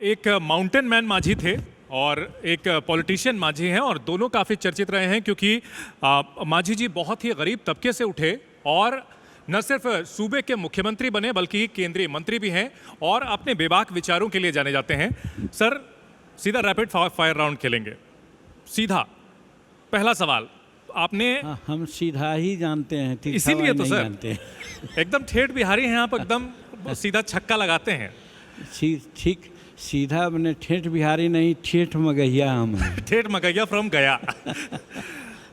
एक mountain man Manjhi थे और एक पॉलिटिशियन मांझी हैं और दोनों काफ़ी चर्चित रहे हैं क्योंकि मांझी जी बहुत ही गरीब तबके से उठे और न सिर्फ सूबे के मुख्यमंत्री बने बल्कि केंद्रीय मंत्री भी हैं और अपने बेबाक विचारों के लिए जाने जाते हैं। सर, सीधा रैपिड फायर राउंड खेलेंगे। सीधा पहला सवाल आपने। हाँ, हम सीधा ही जानते हैं, इसीलिए तो सर जानते एकदम ठेठ बिहारी हैं आप, एकदम सीधा छक्का लगाते हैं। ठीक, सीधा मैंने ठेठ बिहारी नहीं, ठेठ मगहिया हम हैं। ठेठ मगहिया फ्रॉम गया।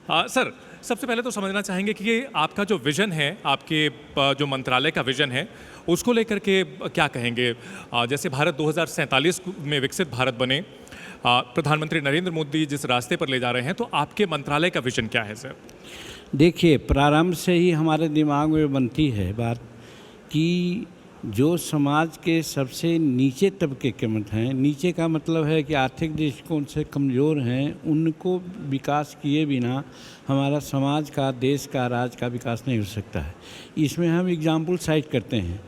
सर, सबसे पहले तो समझना चाहेंगे कि ये आपका जो विजन है, आपके जो मंत्रालय का विजन है, उसको लेकर के क्या कहेंगे। जैसे भारत 2047 में विकसित भारत बने, प्रधानमंत्री नरेंद्र मोदी जिस रास्ते पर ले जा रहे हैं, तो आपके मंत्रालय का विजन क्या है सर? देखिए, प्रारंभ से ही हमारे दिमाग में बनती है बात कि जो समाज के सबसे नीचे तबके के मत हैं, नीचे का मतलब है कि आर्थिक दृष्टिकोण से कमज़ोर हैं, उनको विकास किए बिना हमारा समाज का, देश का, राज्य का विकास नहीं हो सकता है। इसमें हम एग्जाम्पल साइट करते हैं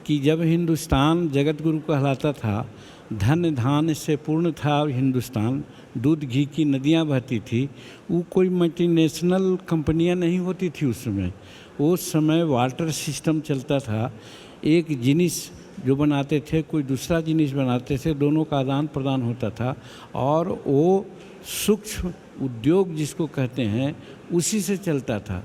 कि जब हिंदुस्तान जगत गुरु कहलाता था, धन धान्य से पूर्ण था हिंदुस्तान, दूध घी की नदियाँ बहती थी, वो कोई मल्टीनेशनल कंपनियाँ नहीं होती थी उस समय। उस समय वाटर सिस्टम चलता था, एक जिनिस जो बनाते थे कोई दूसरा जिनिस बनाते थे, दोनों का आदान प्रदान होता था और वो सूक्ष्म उद्योग जिसको कहते हैं उसी से चलता था।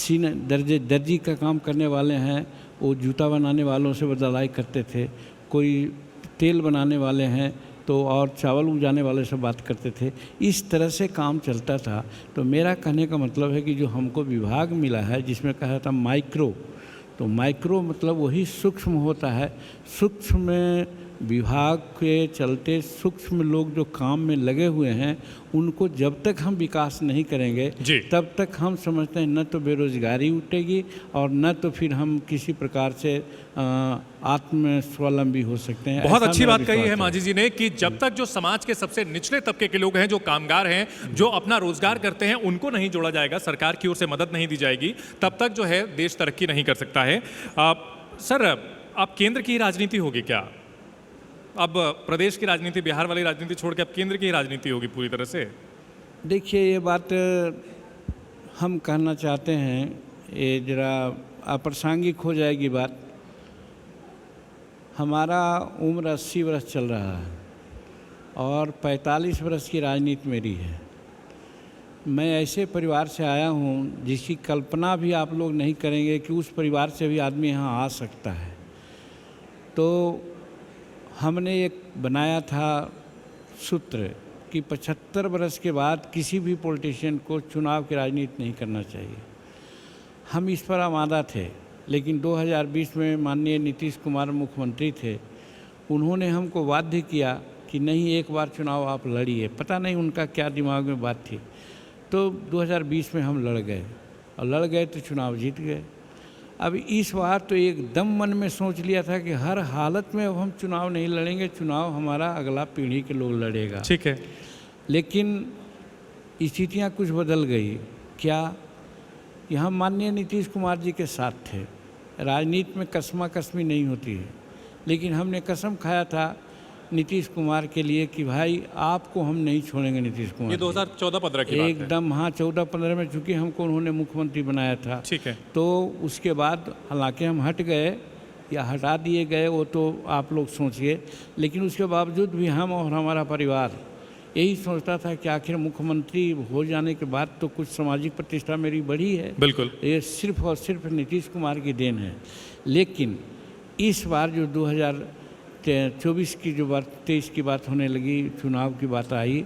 दर्जी का काम करने वाले हैं, वो जूता बनाने वालों से बदलाई करते थे, कोई तेल बनाने वाले हैं तो और चावल उगाने वाले से बात करते थे। इस तरह से काम चलता था। तो मेरा कहने का मतलब है कि जो हमको विभाग मिला है जिसमें कहा था माइक्रो, तो माइक्रो मतलब वही सूक्ष्म होता है। सूक्ष्म में विभाग के चलते सूक्ष्म लोग जो काम में लगे हुए हैं, उनको जब तक हम विकास नहीं करेंगे तब तक हम समझते हैं न तो बेरोजगारी उठेगी और न तो फिर हम किसी प्रकार से आत्म स्वावलंबी हो सकते हैं। बहुत अच्छी बात कही है मांझी जी ने कि जब तक जो समाज के सबसे निचले तबके के लोग हैं, जो कामगार हैं, जो अपना रोजगार करते हैं, उनको नहीं जोड़ा जाएगा, सरकार की ओर से मदद नहीं दी जाएगी, तब तक जो है देश तरक्की नहीं कर सकता है। सर, अब केंद्र की राजनीति होगी क्या? अब प्रदेश की राजनीति, बिहार वाली राजनीति छोड़ के अब केंद्र की राजनीति होगी पूरी तरह से? देखिए, ये बात हम कहना चाहते हैं, ये जरा अप्रासंगिक हो जाएगी बात। हमारा उम्र 80 वर्ष चल रहा है और 45 वर्ष की राजनीति मेरी है। मैं ऐसे परिवार से आया हूँ जिसकी कल्पना भी आप लोग नहीं करेंगे कि उस परिवार से भी आदमी यहाँ आ सकता है। तो हमने एक बनाया था सूत्र कि 75 वर्ष के बाद किसी भी पॉलिटिशियन को चुनाव की राजनीति नहीं करना चाहिए। हम इस पर आमादा थे, लेकिन 2020 में माननीय नीतीश कुमार मुख्यमंत्री थे, उन्होंने हमको बाध्य किया कि नहीं, एक बार चुनाव आप लड़िए। पता नहीं उनका क्या दिमाग में बात थी। तो 2020 में हम लड़ गए और लड़ गए तो चुनाव जीत गए। अब इस बार तो एकदम मन में सोच लिया था कि हर हालत में अब हम चुनाव नहीं लड़ेंगे, चुनाव हमारा अगला पीढ़ी के लोग लड़ेगा। ठीक है। लेकिन स्थितियाँ कुछ बदल गई। क्या? कि हम माननीय नीतीश कुमार जी के साथ थे। राजनीति में कसमा कसमी नहीं होती है, लेकिन हमने कसम खाया था नीतीश कुमार के लिए कि भाई आपको हम नहीं छोड़ेंगे। नीतीश कुमार, ये 2014-15 की बात है एकदम। हाँ, 14-15 में, चूँकि हमको उन्होंने मुख्यमंत्री बनाया था। ठीक है। तो उसके बाद हालांकि हम हट गए या हटा दिए गए, वो तो आप लोग सोचिए, लेकिन उसके बावजूद भी हम और हमारा परिवार यही सोचता था कि आखिर मुख्यमंत्री हो जाने के बाद तो कुछ सामाजिक प्रतिष्ठा मेरी बढ़ी है। बिल्कुल, ये सिर्फ और सिर्फ नीतीश कुमार की देन है। लेकिन इस बार जो 2024 की जो बात, 23 की बात होने लगी, चुनाव की बात आई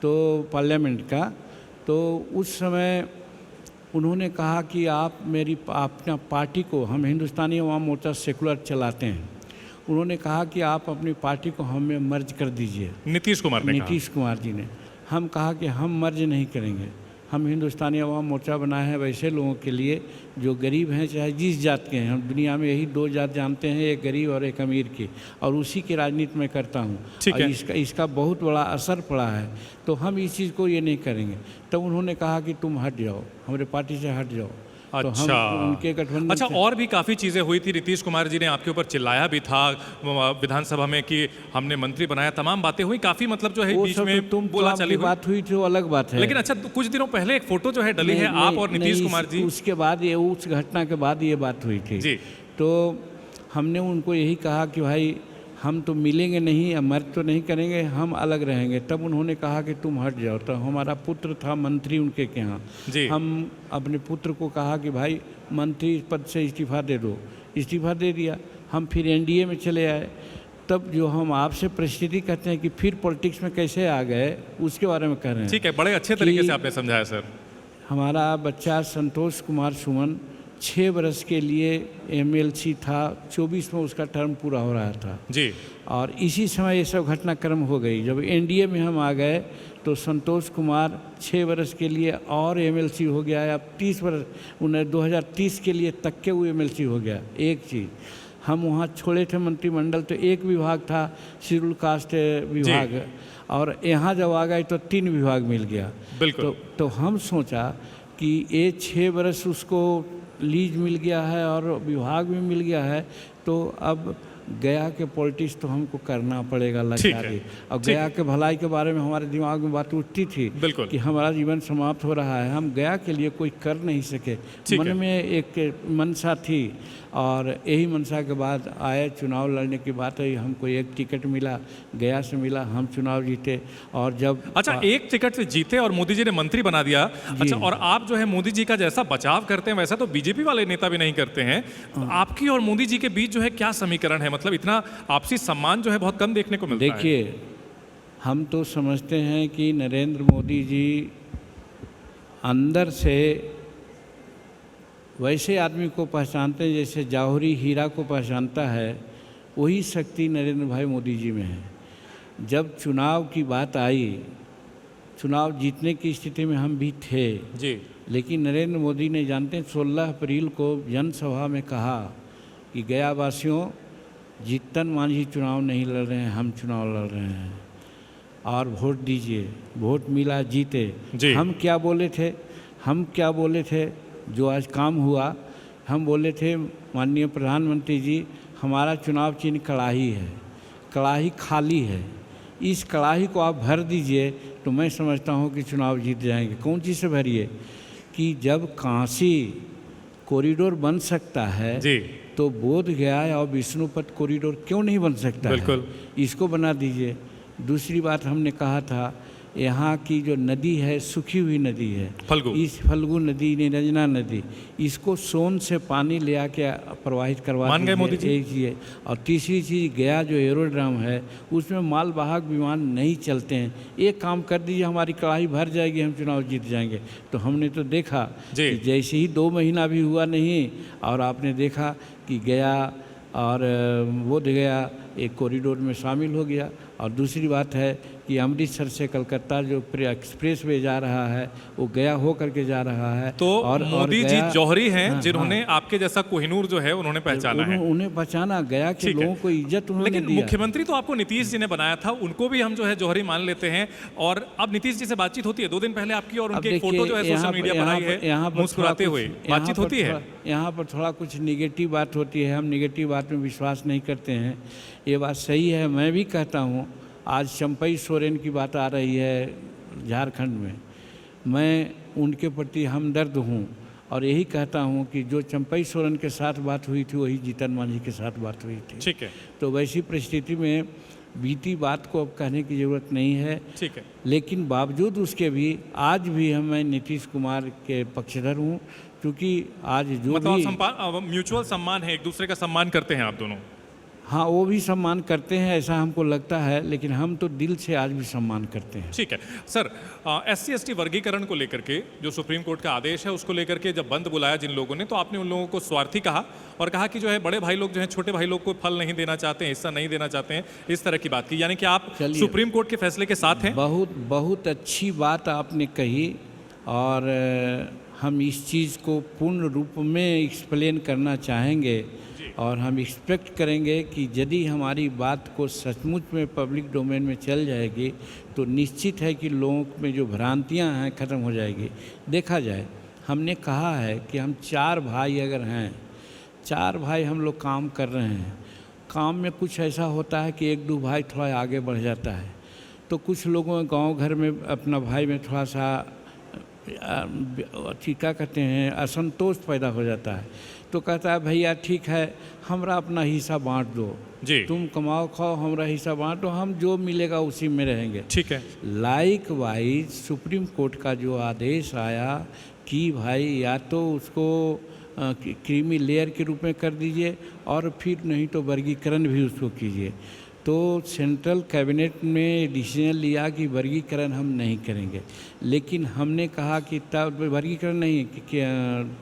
तो पार्लियामेंट का, तो उस समय उन्होंने कहा कि आप अपना पार्टी को, हम हिंदुस्तानी अवाम मोर्चा सेकुलर चलाते हैं, उन्होंने कहा कि आप अपनी पार्टी को हमें मर्ज कर दीजिए। नीतीश कुमार ने कहा। नीतीश कुमार जी ने। हम कहा कि हम मर्ज नहीं करेंगे, हम हिंदुस्तानी अवाम मोर्चा बनाए हैं वैसे लोगों के लिए जो गरीब हैं, चाहे जिस जात के हैं। हम दुनिया में यही दो जात जानते हैं, एक गरीब और एक अमीर की, और उसी की राजनीति में करता हूँ। ठीक है। इसका बहुत बड़ा असर पड़ा है, तो हम इस चीज़ को ये नहीं करेंगे। तो उन्होंने कहा कि तुम हट जाओ, हमारे पार्टी से हट जाओ। तो अच्छा। हम उनके गठबंधन अच्छा, से- और भी काफ़ी चीज़ें हुई थी। नीतीश कुमार जी ने आपके ऊपर चिल्लाया भी था विधानसभा में कि हमने मंत्री बनाया, तमाम बातें हुई, काफ़ी मतलब जो है वो बीच सब में तो बोला आपकी चली हुई। बात हुई थी, वो अलग बात है। लेकिन अच्छा, तो कुछ दिनों पहले एक फोटो जो है डली है आप और नीतीश कुमार जी। उसके बाद ये उस घटना के बाद ये बात हुई थी। जी। तो हमने उनको यही कहा कि भाई हम तो मिलेंगे नहीं या मर्द तो नहीं करेंगे, हम अलग रहेंगे। तब उन्होंने कहा कि तुम हट जाओ। तो हमारा पुत्र था मंत्री उनके के यहाँ, जी। हम अपने पुत्र को कहा कि भाई मंत्री पद से इस्तीफा दे दो, इस्तीफा दे दिया। हम फिर एनडीए में चले आए। तब जो हम आपसे परिस्थिति कहते हैं कि फिर पॉलिटिक्स में कैसे आ गए, उसके बारे में कह रहे हैं। ठीक है, बड़े अच्छे तरीके कि- से आपने समझाया सर। हमारा बच्चा संतोष कुमार सुमन 6 बरस के लिए एमएलसी था, 24 में उसका टर्म पूरा हो रहा था। जी। और इसी समय ये सब घटनाक्रम हो गई। जब एनडीए में हम आ गए तो संतोष कुमार 6 बरस के लिए और एमएलसी हो गया है। अब 30 बरस, उन्हें 2030 के लिए तक के वो एमएलसी हो गया। एक चीज़, हम वहाँ छोड़े थे मंत्रिमंडल तो एक विभाग था शेड्यूल कास्ट विभाग, और यहाँ जब आ गए तो 3 विभाग मिल गया। बिल्कुल। तो हम सोचा कि ये 6 बरस उसको लीज मिल गया है और विभाग भी मिल गया है, तो अब गया के पॉलिटिक्स तो हमको करना पड़ेगा ठीक है, लगातार। और ठीक गया के भलाई के बारे में हमारे दिमाग में बात उठती थी बिल्कुल। कि हमारा जीवन समाप्त हो रहा है, हम गया के लिए कोई कर नहीं सके। ठीक मन है। में एक मनसा थी, और यही मनसा के बाद आए चुनाव लड़ने की बात है। हमको एक टिकट मिला, गया से मिला, हम चुनाव जीते। और जब अच्छा, एक टिकट से जीते और मोदी जी ने मंत्री बना दिया। अच्छा, और आप जो है मोदी जी का जैसा बचाव करते हैं वैसा तो बीजेपी वाले नेता भी नहीं करते हैं। तो आपकी और मोदी जी के बीच जो है क्या समीकरण है? मतलब इतना आपसी सम्मान जो है बहुत कम देखने को मिलता है। देखिए, हम तो समझते हैं कि नरेंद्र मोदी जी अंदर से वैसे आदमी को पहचानते हैं जैसे जौहरी हीरा को पहचानता है, वही शक्ति नरेंद्र भाई मोदी जी में है। जब चुनाव की बात आई, चुनाव जीतने की स्थिति में हम भी थे, जी। लेकिन नरेंद्र मोदी ने, जानते हैं, 16 अप्रैल को जनसभा में कहा कि गया वासियों, जीतन मांझी चुनाव नहीं लड़ रहे हैं, हम चुनाव लड़ रहे हैं और वोट दीजिए। वोट मिला, जीते। जी। हम क्या बोले थे जो आज काम हुआ? हम बोले थे माननीय प्रधानमंत्री जी, हमारा चुनाव चिन्ह कड़ाही है, कड़ाही खाली है, इस कड़ाही को आप भर दीजिए तो मैं समझता हूँ कि चुनाव जीत जाएंगे। कौन चीज़ से भरिए? कि जब काशी कॉरिडोर बन सकता है जी। तो बोध गया और विष्णुपद कॉरिडोर क्यों नहीं बन सकता बिल्कुल। है? इसको बना दीजिए। दूसरी बात हमने कहा था, यहाँ की जो नदी है सूखी हुई नदी है, फल्गु। इस फल्गु नदी, निरंजना नदी, इसको सोन से पानी ले आके प्रवाहित करवा मान गए मोदी जी? एक चीज़ है। और तीसरी चीज़, गया जो एरोड्राम है उसमें मालवाहक विमान नहीं चलते हैं, एक काम कर दीजिए, हमारी कड़ाही भर जाएगी, हम चुनाव जीत जाएंगे। तो हमने तो देखा जी। कि जैसे ही 2 महीना भी हुआ नहीं, और आपने देखा कि गया और बोध गया एक कॉरिडोर में शामिल हो गया। और दूसरी बात है कि अमृतसर से कलकत्ता जो एक्सप्रेस वे जा रहा है वो गया हो करके जा रहा है। तो मोदी जी गया- जौहरी हैं, हाँ, जिन्होंने आपके जैसा कोहिनूर जो है उन्होंने पहचाना है। उन्हें पहचाना, गया के ठीक है। लोगों को इज्जत उन्होंने लेकिन दिया। मुख्यमंत्री तो आपको नीतीश जी ने बनाया था, उनको भी हम जो है जौहरी मान लेते हैं। और अब नीतीश जी से बातचीत होती है? 2 दिन पहले आपकी और अब उनकी एक देखिए, फोटो जो है यहाँ सोशल पर- मीडिया पर आई यहाँ है, पर मुस्कुराते थोड़ा हुए कुछ- बातचीत होती है। यहाँ पर थोड़ा कुछ निगेटिव बात होती है, हम निगेटिव बात में विश्वास नहीं करते हैं। ये बात सही है, मैं भी कहता हूँ। आज चंपई सोरेन की बात आ रही है झारखंड में, मैं उनके प्रति हमदर्द हूँ और यही कहता हूँ कि जो चंपई सोरेन के साथ बात हुई थी वही जीतन मांझी के साथ बात हुई थी। ठीक है। तो वैसी परिस्थिति में बीती बात को अब कहने की ज़रूरत नहीं है। ठीक है। लेकिन बावजूद उसके भी आज भी मैं नीतीश कुमार के पक्षधर हूँ, क्योंकि आज जो भी म्यूचुअल सम्मान है, एक दूसरे का सम्मान करते हैं आप दोनों। हाँ, वो भी सम्मान करते हैं ऐसा हमको लगता है, लेकिन हम तो दिल से आज भी सम्मान करते हैं। ठीक है सर, SC/ST वर्गीकरण को लेकर के जो सुप्रीम कोर्ट का आदेश है उसको लेकर के जब बंद बुलाया जिन लोगों ने, तो आपने उन लोगों को स्वार्थी कहा और कहा कि जो है बड़े भाई लोग जो है छोटे भाई लोग को फल नहीं देना चाहते हैं, हिस्सा नहीं देना चाहते हैं, इस तरह की बात की। यानी कि आप सुप्रीम कोर्ट के फैसले के साथ हैं। बहुत अच्छी बात आपने कही और हम इस चीज़ को पूर्ण रूप में एक्सप्लेन करना चाहेंगे और हम एक्सपेक्ट करेंगे कि यदि हमारी बात को सचमुच में पब्लिक डोमेन में चल जाएगी तो निश्चित है कि लोगों में जो भ्रांतियां हैं ख़त्म हो जाएगी। देखा जाए, हमने कहा है कि हम 4 भाई अगर हैं, 4 भाई हम लोग काम कर रहे हैं, काम में कुछ ऐसा होता है कि 1-2 भाई थोड़ा आगे बढ़ जाता है, तो कुछ लोगों गांव घर में अपना भाई में थोड़ा सा क्या कहते हैं असंतोष पैदा हो जाता है, तो कहता है भैया ठीक है हमरा अपना हिस्सा बांट दो, जी तुम कमाओ खाओ हमरा हिस्सा बांट दो, हम जो मिलेगा उसी में रहेंगे। ठीक है। लाइक वाइज सुप्रीम कोर्ट का जो आदेश आया कि भाई या तो उसको क्रीमी लेयर के रूप में कर दीजिए और फिर नहीं तो वर्गीकरण भी उसको कीजिए, तो सेंट्रल कैबिनेट ने डिसीजन लिया कि वर्गीकरण हम नहीं करेंगे, लेकिन हमने कहा कि तब वर्गीकरण नहीं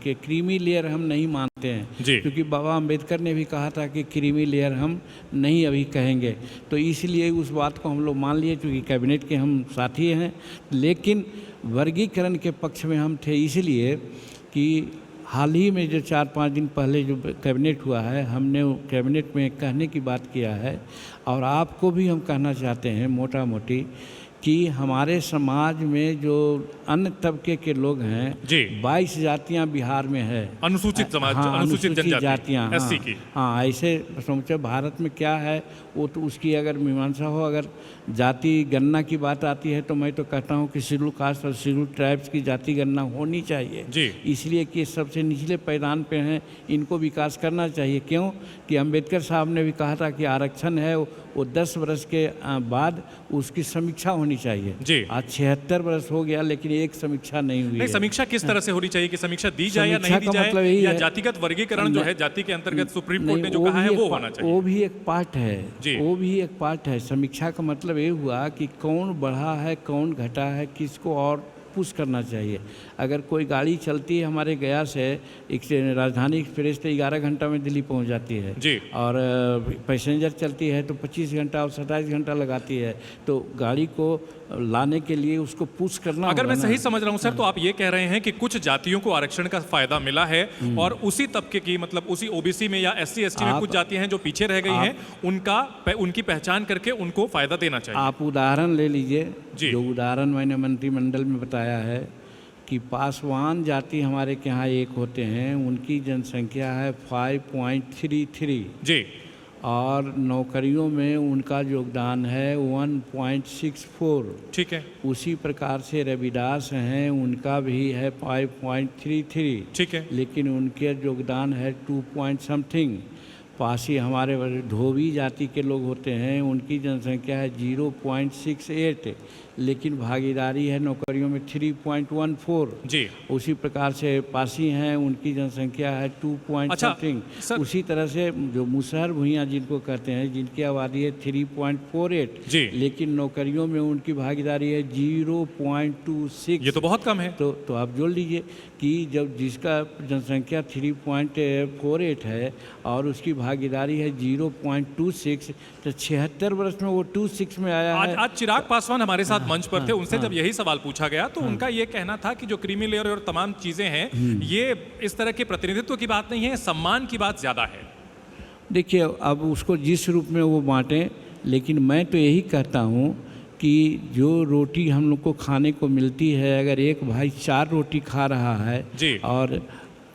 कि क्रीमी लेयर हम नहीं मानते हैं, क्योंकि बाबा अंबेडकर ने भी कहा था कि क्रीमी लेयर हम नहीं अभी कहेंगे, तो इसलिए उस बात को हम लोग मान लिए क्योंकि कैबिनेट के हम साथी हैं, लेकिन वर्गीकरण के पक्ष में हम थे इसलिए कि हाल ही में जो 4-5 दिन पहले जो कैबिनेट हुआ है, हमने कैबिनेट में कहने की बात किया है और आपको भी हम कहना चाहते हैं मोटा मोटी कि हमारे समाज में जो अन्य तबके के लोग हैं, 22 जातियां बिहार में है, अनुसूचित समाज, हाँ, अनुसूचित जातियां, एससी की, हाँ ऐसे समझो भारत में क्या है वो तो उसकी अगर मीमांसा हो, अगर जाति गणना की बात आती है तो मैं तो कहता हूँ कि शेड्यूल कास्ट और शेड्यूल ट्राइब्स की जाति गणना होनी चाहिए, इसलिए कि सबसे निचले पैदान पे हैं, इनको विकास करना चाहिए। क्यों कि अंबेडकर साहब ने भी कहा था कि आरक्षण है वो 10 वर्ष के बाद उसकी समीक्षा होनी चाहिए। आज 76 वर्ष हो गया लेकिन एक समीक्षा नहीं हुई है। समीक्षा किस तरह से होनी चाहिए कि समीक्षा दी जाए या नहीं दी जाए, मतलब या जातिगत वर्गीकरण जो है जाति के अंतर्गत सुप्रीम कोर्ट ने जो कहा है वो होना चाहिए, वो भी एक पार्ट है, वो भी एक पार्ट है। समीक्षा का मतलब ये हुआ कि कौन बढ़ा है कौन घटा है, किसको और पुश करना चाहिए। अगर कोई गाड़ी चलती है हमारे गया से राजधानी एक्सप्रेस तो 11 घंटा में दिल्ली पहुंच जाती है और पैसेंजर चलती है तो 25 घंटा और 27 घंटा लगाती है, तो गाड़ी को लाने के लिए उसको पुश करना। अगर मैं सही समझ रहा हूं सर, तो आप ये कह रहे हैं कि कुछ जातियों को आरक्षण का फायदा मिला है और उसी तबके की, मतलब उसी ओबीसी में या SC ST में कुछ जातियां हैं जो पीछे रह गई हैं, उनकी पहचान करके उनको फायदा देना चाहिए। आप उदाहरण ले लीजिए, जो उदाहरण मैंने मंत्रिमंडल में बताया है कि पासवान जाति हमारे के यहाँ एक होते हैं, उनकी जनसंख्या है 5.33 जी, और नौकरियों में उनका योगदान है 1.64। ठीक है। उसी प्रकार से रविदास हैं, उनका भी है 5.33। ठीक है। लेकिन उनके योगदान है 2 समथिंग। पासी हमारे धोबी जाति के लोग होते हैं, उनकी जनसंख्या है 0.68, लेकिन भागीदारी है नौकरियों में 3.14 जी। उसी प्रकार से पासी हैं, उनकी जनसंख्या है 2 समथिंग। उसी तरह से जो मुसहर भुइयाँ जिनको कहते हैं, जिनकी आबादी है 3.48 जी, लेकिन नौकरियों में उनकी भागीदारी है 0.26। ये तो बहुत कम है। तो आप जोड़ लीजिए कि जब जिसका जनसंख्या 3.48 है और उसकी भागीदारी है 0.26, तो 76 वर्ष में वो 26 में आया है। आज चिराग पासवान हमारे साथ मंच पर थे, उनसे जब यही सवाल पूछा गया तो उनका ये कहना था कि जो क्रीमी लेयर और तमाम चीजें हैं, ये इस तरह के प्रतिनिधित्व की बात नहीं है, सम्मान की बात ज्यादा है। देखिए, अब उसको जिस रूप में वो बांटें, लेकिन मैं तो यही कहता हूँ कि जो रोटी हम लोग को खाने को मिलती है, अगर एक भाई 4 रोटी खा रहा है जी, और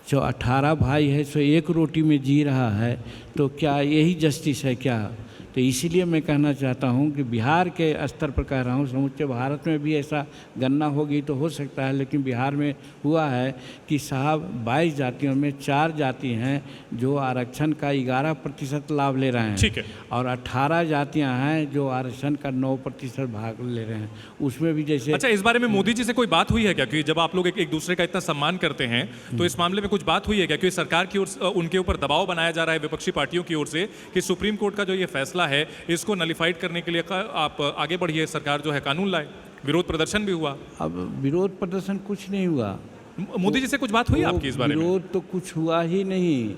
जो 18 भाई है सो एक रोटी में जी रहा है, तो क्या यही जस्टिस है क्या? तो इसीलिए मैं कहना चाहता हूं कि बिहार के स्तर पर कह रहा हूं, समूचे भारत में भी ऐसा गणना होगी तो हो सकता है, लेकिन बिहार में हुआ है कि साहब 22 जातियों में 4 जाति हैं जो आरक्षण का 11% लाभ ले रहे हैं। ठीक है। और 18 जातियां हैं जो आरक्षण का 9% भाग ले रहे हैं। उसमें भी जैसे, अच्छा, इस बारे में मोदी जी से कोई बात हुई है क्या? क्योंकि जब आप लोग एक दूसरे का इतना सम्मान करते हैं तो इस मामले में कुछ बात हुई है क्या? क्योंकि सरकार की ओर उनके ऊपर दबाव बनाया जा रहा है विपक्षी पार्टियों की ओर से कि सुप्रीम कोर्ट का जो ये फैसला है इसको नलिफाइड करने के लिए आप आगे बढ़िए, सरकार जो है कानून लाए। विरोध प्रदर्शन भी हुआ। अब विरोध प्रदर्शन कुछ नहीं हुआ। मोदी जी से कुछ बात हुई आपकी इस बारे में? विरोध तो कुछ हुआ ही नहीं।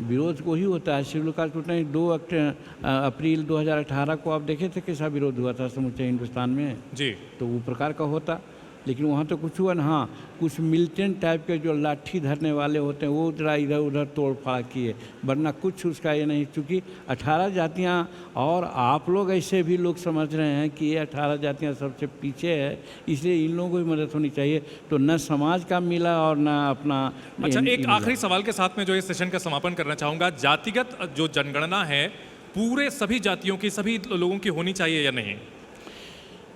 विरोध को ही होता है, शेड्यूल कास्ट टूटना। 2 अप्रैल 2018 को आप देखे थे कैसा विरोध हुआ था समूचे हिंदुस्तान में जी, तो वो प्रकार का होता। लेकिन वहाँ तो कुछ हुआ ना। हाँ, कुछ मिलिटेंट टाइप के जो लाठी धरने वाले होते हैं वो जरा इधर उधर तोड़ फाड़ किए, वरना कुछ उसका ये नहीं। चूँकि 18 जातियाँ, और आप लोग ऐसे भी लोग समझ रहे हैं कि ये 18 जातियाँ सबसे पीछे है, इसलिए इन लोगों को भी मदद होनी चाहिए। तो न समाज का मिला और न अपना। अच्छा, एक आखिरी सवाल के साथ में जो इस सेशन का समापन करना चाहूँगा, जातिगत जो जनगणना है पूरे सभी जातियों की, सभी लोगों की होनी चाहिए या नहीं?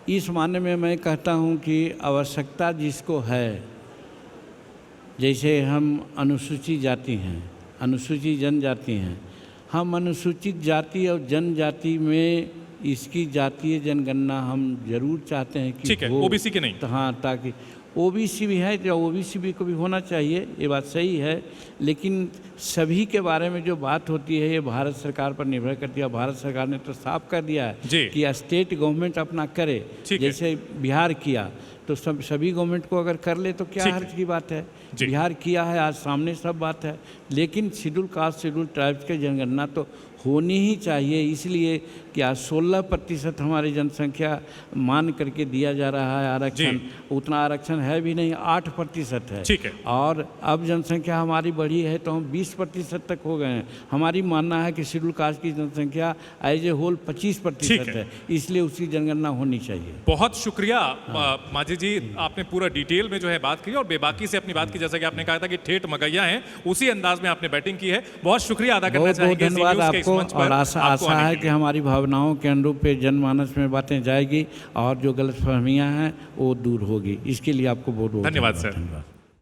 इस मायने में मैं कहता हूँ कि आवश्यकता जिसको है, जैसे हम अनुसूचित जाति हैं, अनुसूचित जनजाति हैं, हम अनुसूचित जाति और जनजाति में इसकी जातीय जनगणना हम जरूर चाहते हैं कि ठीक है, हो। ओबीसी की नहीं। तो हाँ, ताकि ओबीसी भी है, जो ओबीसी भी को भी होना चाहिए, ये बात सही है। लेकिन सभी के बारे में जो बात होती है ये भारत सरकार पर निर्भर करती है। भारत सरकार ने तो साफ कर दिया जी। है कि स्टेट गवर्नमेंट अपना करे, ठीक है। जैसे बिहार किया, तो सभी गवर्नमेंट को अगर कर ले तो क्या ठीक हर्ज की बात है। जी। बिहार किया है, आज सामने सब बात है। लेकिन शेड्यूल कास्ट शेड्यूल ट्राइब्स की जनगणना तो होनी ही चाहिए, इसलिए कि आज 16% हमारी जनसंख्या मान करके दिया जा रहा है आरक्षण। उतना आरक्षण है भी नहीं, 8% है। ठीक है। और अब जनसंख्या हमारी बढ़ी है तो हम 20% तक हो गए हैं। हमारी मानना है कि शेड्यूल कास्ट की जनसंख्या एज ए होल 25% है, इसलिए उसकी जनगणना होनी चाहिए। बहुत शुक्रिया माझी जी, आपने पूरा डिटेल में जो है बात की और बेबाकी से अपनी बात की। जैसा कि आपने कहा था कि ठेठ मगैया हैं, उसी अंदाज में आपने बैटिंग की है। बहुत शुक्रिया अदा करना बहुत चाहेंगे धन्यवाद सी न्यूज़ के इस आपको, मंच पर और आशा आपको आने है के कि लिए। हमारी भावनाओं के अनुरूप पे जनमानस में बातें जाएगी और जो गलतफहमियां हैं वो दूर होगी। इसके लिए आपको बहुत बहुत धन्यवाद सर। धन्यवाद।